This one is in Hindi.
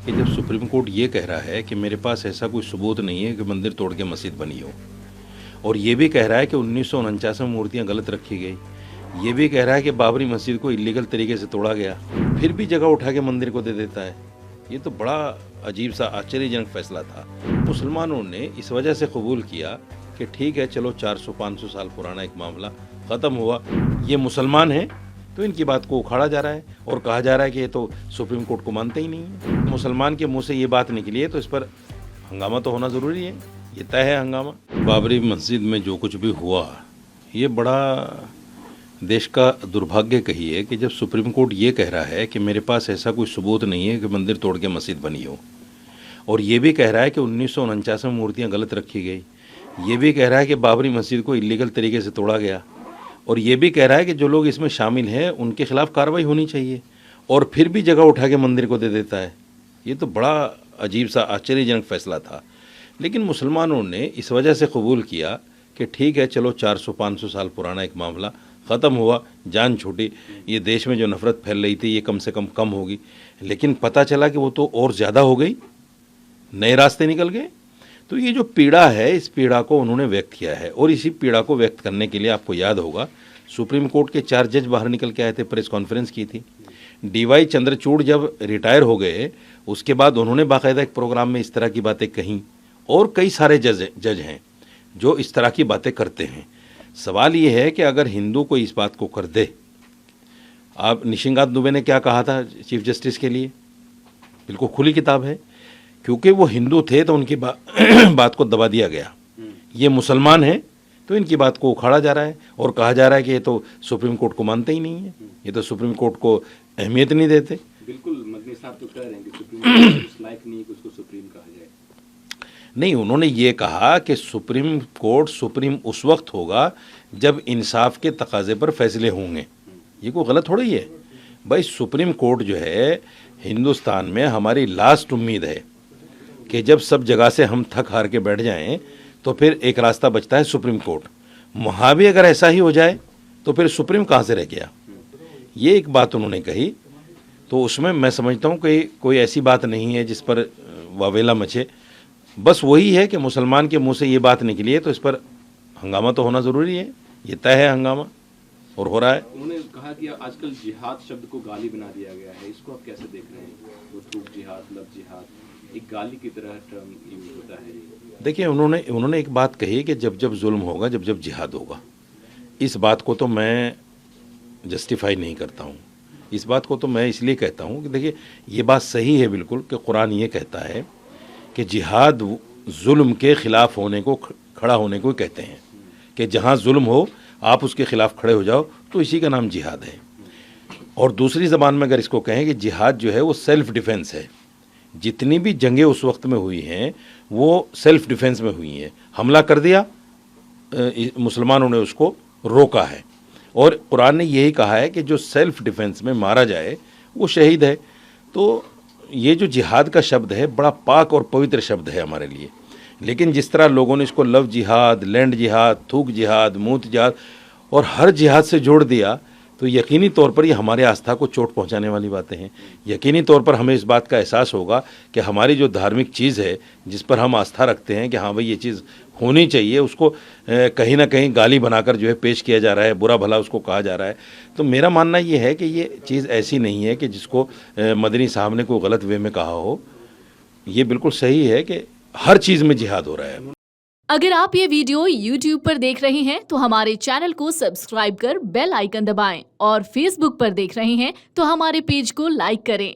कि जब सुप्रीम कोर्ट ये कह रहा है कि मेरे पास ऐसा कोई सबूत नहीं है कि मंदिर तोड़ के मस्जिद बनी हो, और ये भी कह रहा है कि 1949 में मूर्तियाँ गलत रखी गई, ये भी कह रहा है कि बाबरी मस्जिद को इलीगल तरीके से तोड़ा गया, फिर भी जगह उठा के मंदिर को दे देता है, ये तो बड़ा अजीब सा आश्चर्यजनक फैसला था। मुसलमानों ने इस वजह से कबूल किया कि ठीक है, चलो 400-500 साल पुराना एक मामला ख़त्म हुआ, ये मुसलमान हैं तो इनकी बात को उखाड़ा जा रहा है और कहा जा रहा है कि ये तो सुप्रीम कोर्ट को मानते ही नहीं है। मुसलमान के मुंह से ये बात निकली है तो इस पर हंगामा तो होना ज़रूरी है, ये तय है हंगामा। बाबरी मस्जिद में जो कुछ भी हुआ ये बड़ा देश का दुर्भाग्य कहिए कि जब सुप्रीम कोर्ट ये कह रहा है कि मेरे पास ऐसा कोई सबूत नहीं है कि मंदिर तोड़ के मस्जिद बनी हो, और ये भी कह रहा है कि 1949 में मूर्तियाँ गलत रखी गई, ये भी कह रहा है कि बाबरी मस्जिद को इलीगल तरीके से तोड़ा गया, और ये भी कह रहा है कि जो लोग इसमें शामिल हैं उनके खिलाफ कार्रवाई होनी चाहिए, और फिर भी जगह उठा के मंदिर को दे देता है, ये तो बड़ा अजीब सा आश्चर्यजनक फैसला था। लेकिन मुसलमानों ने इस वजह से कबूल किया कि ठीक है, चलो 400-500 साल पुराना एक मामला ख़त्म हुआ, जान छूटी, ये देश में जो नफ़रत फैल रही थी ये कम से कम होगी। लेकिन पता चला कि वो तो और ज़्यादा हो गई, नए रास्ते निकल गए। तो ये जो पीड़ा है, इस पीड़ा को उन्होंने व्यक्त किया है, और इसी पीड़ा को व्यक्त करने के लिए आपको याद होगा सुप्रीम कोर्ट के 4 जज बाहर निकल के आए थे, प्रेस कॉन्फ्रेंस की थी। DY चंद्रचूड़ जब रिटायर हो गए उसके बाद उन्होंने बाकायदा एक प्रोग्राम में इस तरह की बातें कहीं, और कई सारे जज हैं जो इस तरह की बातें करते हैं। सवाल ये है कि अगर हिंदू कोई इस बात को कर दे, आप निशिकांत दुबे ने क्या कहा था चीफ जस्टिस के लिए, बिल्कुल खुली किताब है, क्योंकि वो हिंदू थे तो उनकी बात को दबा दिया गया। ये मुसलमान हैं तो इनकी बात को उखाड़ा जा रहा है और कहा जा रहा है कि ये तो सुप्रीम कोर्ट को मानते ही नहीं है, ये तो सुप्रीम कोर्ट को अहमियत नहीं देते। बिल्कुल, मदनी साहब तो कह रहे हैं कि सुप्रीम कोर्ट उस लायक नहीं कि उसको सुप्रीम कहा जाए। नहीं, उन्होंने ये कहा कि सुप्रीम कोर्ट सुप्रीम उस वक्त होगा जब इंसाफ के तकाजे पर फैसले होंगे। ये कोई गलत थोड़ी है भाई, सुप्रीम कोर्ट जो है हिंदुस्तान में हमारी लास्ट उम्मीद है कि जब सब जगह से हम थक हार के बैठ जाएं तो फिर एक रास्ता बचता है सुप्रीम कोर्ट। वहाँ भी अगर ऐसा ही हो जाए तो फिर सुप्रीम कहाँ से रह गया, ये एक बात उन्होंने कही। तो उसमें मैं समझता हूँ कि कोई ऐसी बात नहीं है जिस पर वावेला मचे, बस वही है कि मुसलमान के मुंह से ये बात निकली है तो इस पर हंगामा तो होना ज़रूरी है, ये तय है हंगामा, और हो रहा है। उन्होंने कहा कि आजकल जिहाद शब्द को गाली बना दिया गया है, इसको आप कैसे देख रहे हैं? वो थूक जिहाद, लव जिहाद एक गाली की तरह टर्म यूज होता है। देखिए, उन्होंने एक बात कही कि जब जब जुल्म होगा, जब जब जिहाद होगा, इस बात को तो मैं जस्टिफाई नहीं करता हूँ। इस बात को तो मैं इसलिए कहता हूँ कि देखिए ये बात सही है बिल्कुल कि कुरान ये कहता है कि जिहाद जुल्म के ख़िलाफ़ होने को, खड़ा होने को कहते हैं, कि जहाँ जुल्म हो आप उसके ख़िलाफ़ खड़े हो जाओ तो इसी का नाम जिहाद है। और दूसरी ज़बान में अगर इसको कहें कि जिहाद जो है वो सेल्फ़ डिफेंस है। जितनी भी जंगें उस वक्त में हुई हैं वो सेल्फ़ डिफेंस में हुई हैं। हमला कर दिया, मुसलमानों ने उसको रोका है, और कुरान ने यही कहा है कि जो सेल्फ़ डिफेंस में मारा जाए वो शहीद है। तो ये जो जिहाद का शब्द है बड़ा पाक और पवित्र शब्द है हमारे लिए, लेकिन जिस तरह लोगों ने इसको लव जिहाद, लैंड जिहाद, थूक जिहाद, मूत जिहाद और हर जिहाद से जोड़ दिया, तो यकीनी तौर पर ये हमारे आस्था को चोट पहुंचाने वाली बातें हैं। यकीनी तौर पर हमें इस बात का एहसास होगा कि हमारी जो धार्मिक चीज़ है, जिस पर हम आस्था रखते हैं कि हाँ भाई ये चीज़ होनी चाहिए, उसको कहीं ना कहीं गाली बनाकर जो है पेश किया जा रहा है, बुरा भला उसको कहा जा रहा है। तो मेरा मानना ये है कि ये चीज़ ऐसी नहीं है कि जिसको मदनी साहब ने कोई गलत वे में कहा हो। ये बिल्कुल सही है कि हर चीज़ में जिहाद हो रहा है। अगर आप ये वीडियो YouTube पर देख रहे हैं तो हमारे चैनल को सब्सक्राइब कर बेल आइकन दबाएं, और Facebook पर देख रहे हैं तो हमारे पेज को लाइक करें।